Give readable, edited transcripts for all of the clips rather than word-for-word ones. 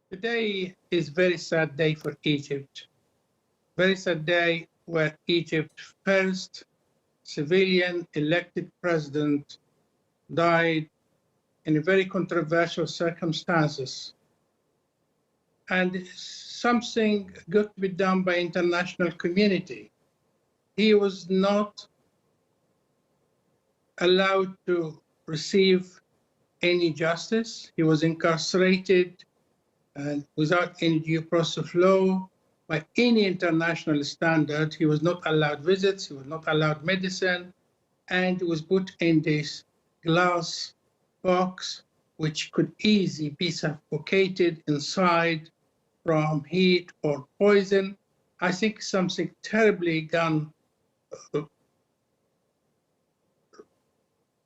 Today is a very sad day for Egypt. Very sad day where Egypt's first civilian elected president died in very controversial circumstances. And something got to be done by international community. He was not allowed to receive any justice. He was incarcerated and without any due process of law, by any international standard. He was not allowed visits, he was not allowed medicine, and was put in this glass box, which could easily be suffocated inside from heat or poison. I think something terribly gone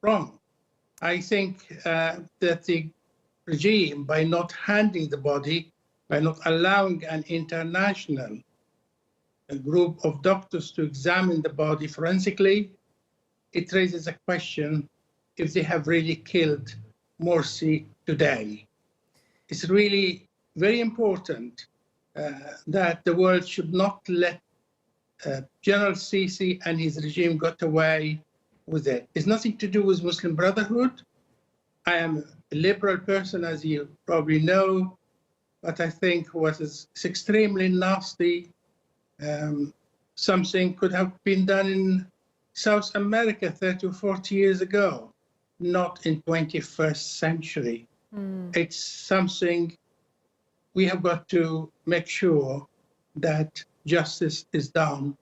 wrong. I think that the regime, by not handing the body, by not allowing an international group of doctors to examine the body forensically, it raises a question if they have really killed Morsi today. It's really very important that the world should not let General Sisi and his regime get away with it. It's nothing to do with Muslim Brotherhood. I am a liberal person, as you probably know, but I think what is extremely nasty, something could have been done in South America 30 or 40 years ago, not in 21st century. It's something we have got to make sure that justice is done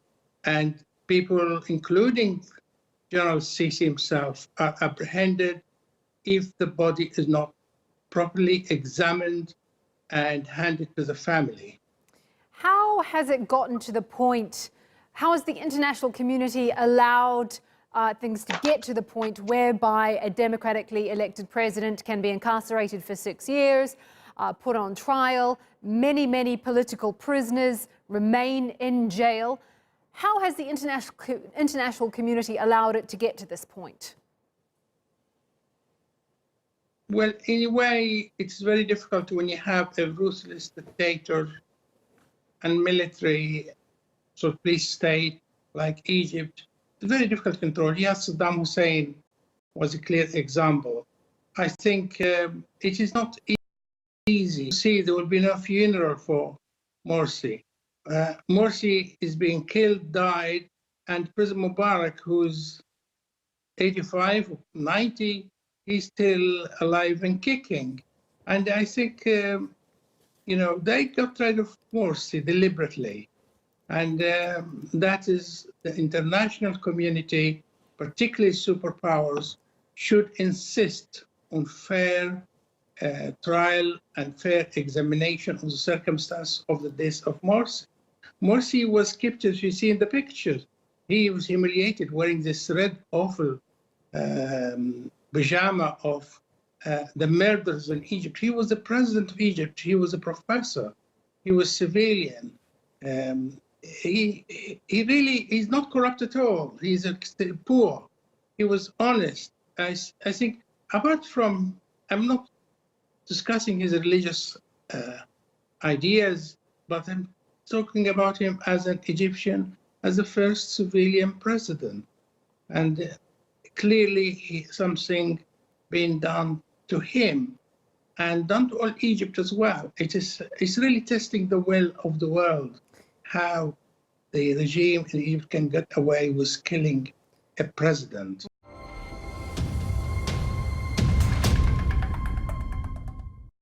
and people, including General Sisi himself, are apprehended if the body is not properly examined and handed to the family. How has it gotten to the point, how has the international community allowed things to get to the point whereby a democratically elected president can be incarcerated for 6 years, put on trial, many political prisoners remain in jail? How has the international community allowed it to get to this point? Well, in a way, it's very difficult when you have a ruthless dictator and military sort of police state like Egypt. It's very difficult to control. Yes, Saddam Hussein was a clear example. I think it is not easy. See, there will be no funeral for Morsi. Morsi is being killed, died, and President Mubarak, who's 85, 90, he's still alive and kicking. And I think, they got rid of Morsi deliberately. And that is the international community, particularly superpowers, should insist on fair trial and fair examination of the circumstance of the death of Morsi. Morsi was kept, as you see in the pictures. He was humiliated wearing this red, awful pajama of the murders in Egypt. He was the president of Egypt. He was a professor. He was civilian. He's not corrupt at all. He's poor. He was honest. I think, apart from, I'm not discussing his religious ideas, but I'm talking about him as an Egyptian, as the first civilian president. And clearly something being done to him and done to all Egypt as well. It's really testing the will of the world, how the regime in Egypt can get away with killing a president.